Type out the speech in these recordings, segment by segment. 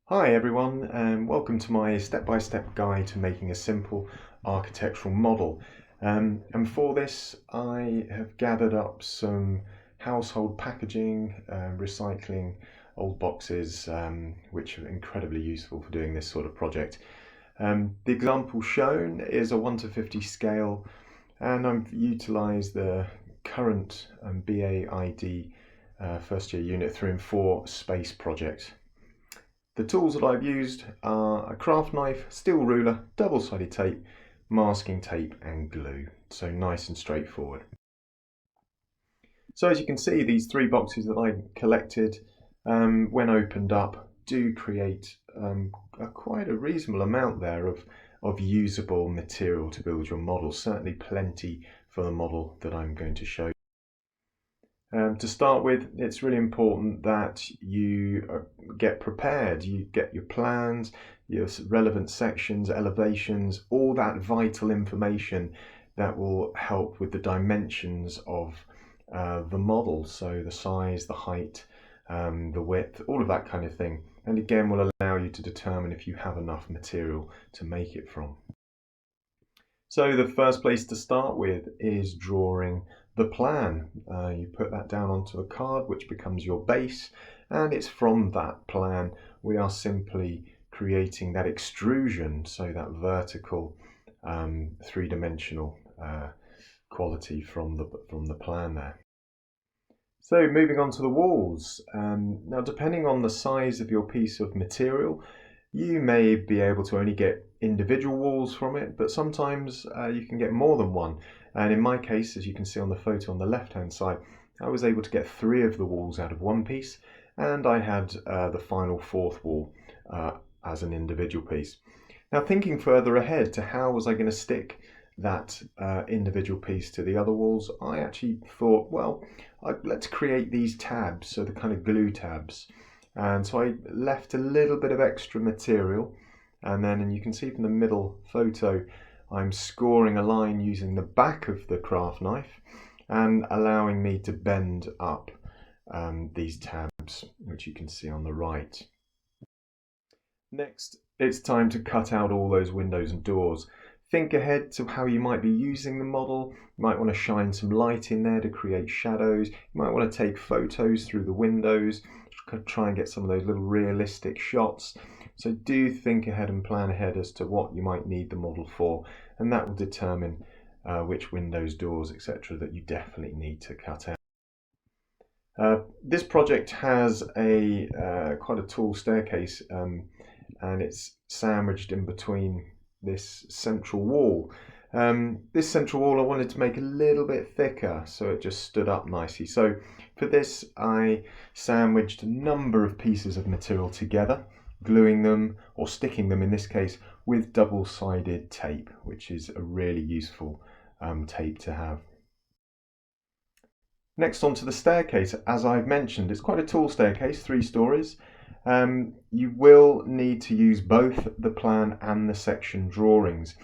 Hi everyone, and welcome to my step-by-step guide to making a simple architectural model. And for this I have gathered up some household packaging, recycling old boxes, which are incredibly useful for doing this sort of project. The example shown is a 1:50 scale, and I've utilised the current BAID first year Unit 3 and 4 space project. The tools that I've used are a craft knife, steel ruler, double-sided tape, masking tape and glue. So nice and straightforward. So as you can see, these three boxes that I collected, when opened up, do create quite a reasonable amount there of usable material to build your model. Certainly plenty for the model that I'm going to show you. To start with, it's really important that you get prepared. You get your plans, your relevant sections, elevations, all that vital information that will help with the dimensions of the model. So the size, the height, the width, all of that kind of thing. And again, will allow you to determine if you have enough material to make it from. So the first place to start with is drawing the plan. You put that down onto a card, which becomes your base, and it's from that plan we are simply creating that extrusion, so that vertical three-dimensional quality from the plan there. So moving on to the walls. Now, depending on the size of your piece of material, you may be able to only get individual walls from it, but sometimes you can get more than one. And in my case, as you can see on the photo on the left-hand side, I was able to get 3 of the walls out of one piece, and I had the final 4th wall as an individual piece. Now, thinking further ahead to how was I going to stick that individual piece to the other walls, I actually thought, well, let's create these tabs, so the kind of glue tabs. And so I left a little bit of extra material, and then, and you can see from the middle photo, I'm scoring a line using the back of the craft knife and allowing me to bend up these tabs, which you can see on the right. Next, it's time to cut out all those windows and doors. Think ahead to how you might be using the model. You might want to shine some light in there to create shadows. You might want to take photos through the windows, try and get some of those little realistic shots. So do think ahead and plan ahead as to what you might need the model for, and that will determine which windows, doors, etc. that you definitely need to cut out. This project has quite a tall staircase, and it's sandwiched in between this central wall. This central wall I wanted to make a little bit thicker so it just stood up nicely. So for this I sandwiched a number of pieces of material together, gluing them, or sticking them in this case, with double-sided tape, which is a really useful tape to have. Next, onto the staircase. As I've mentioned, it's quite a tall staircase, 3 stories. You will need to use both the plan and the section drawings.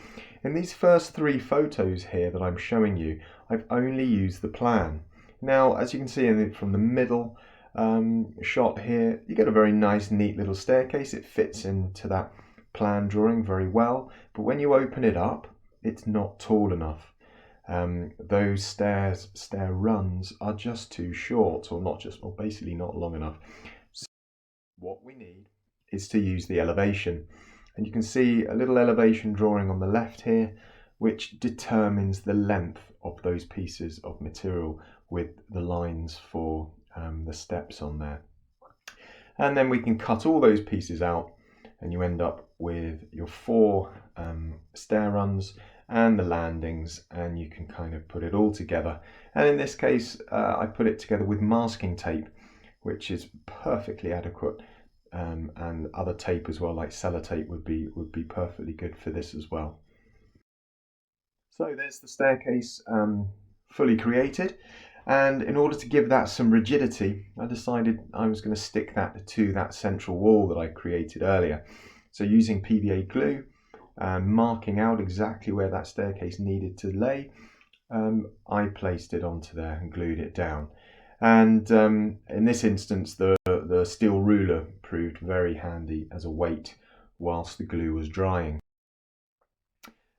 In these first 3 photos here that I'm showing you, I've only used the plan. Now, as you can see from the middle shot here, you get a very nice, neat little staircase. It fits into that plan drawing very well, but when you open it up, it's not tall enough. Those stair runs are just too short, or basically not long enough. So what we need is to use the elevation, and you can see a little elevation drawing on the left here, which determines the length of those pieces of material with the lines for the steps on there. And then we can cut all those pieces out, and you end up with your 4 stair runs and the landings, and you can kind of put it all together. And in this case, I put it together with masking tape, which is perfectly adequate, and other tape as well, like sellotape would be perfectly good for this as well. So there's the staircase fully created, and in order to give that some rigidity, I decided I was going to stick that to that central wall that I created earlier. So using PVA glue, marking out exactly where that staircase needed to lay, I placed it onto there and glued it down. And in this instance, the steel ruler proved very handy as a weight whilst the glue was drying.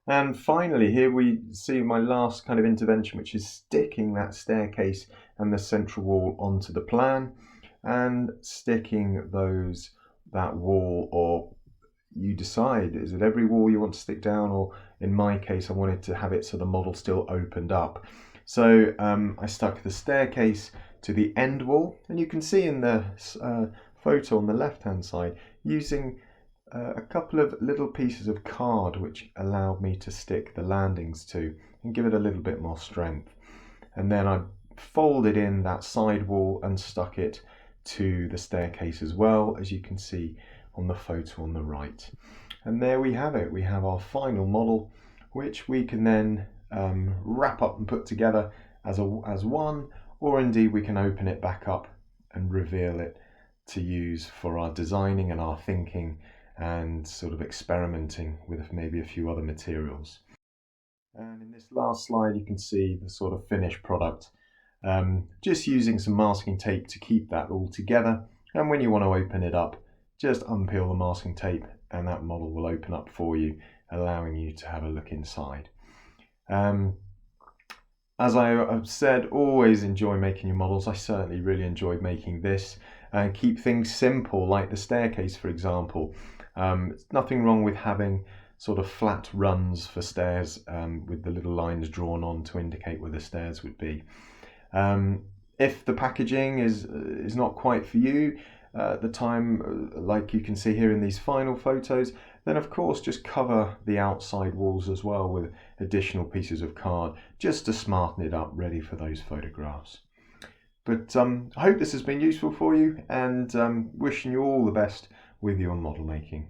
And finally, here we see my last kind of intervention, which is sticking that staircase and the central wall onto the plan, and sticking that wall, or you decide, is it every wall you want to stick down, or in my case I wanted to have it so the model still opened up. So I stuck the staircase to the end wall, and you can see in the photo on the left hand side, using a couple of little pieces of card which allowed me to stick the landings to and give it a little bit more strength. And then I folded in that side wall and stuck it to the staircase as well, as you can see on the photo on the right. And there we have it. We have our final model, which we can then wrap up and put together as one, or indeed we can open it back up and reveal it to use for our designing and our thinking and sort of experimenting with maybe a few other materials. And in this last slide, you can see the sort of finished product, just using some masking tape to keep that all together. And when you want to open it up, just unpeel the masking tape and that model will open up for you, allowing you to have a look inside. As I have said, always enjoy making your models. I certainly really enjoyed making this, and keep things simple, like the staircase, for example. Nothing wrong with having sort of flat runs for stairs with the little lines drawn on to indicate where the stairs would be. If the packaging is not quite for you at the time, like you can see here in these final photos, then of course just cover the outside walls as well with additional pieces of card, just to smarten it up, ready for those photographs. But I hope this has been useful for you, and wishing you all the best with your model making.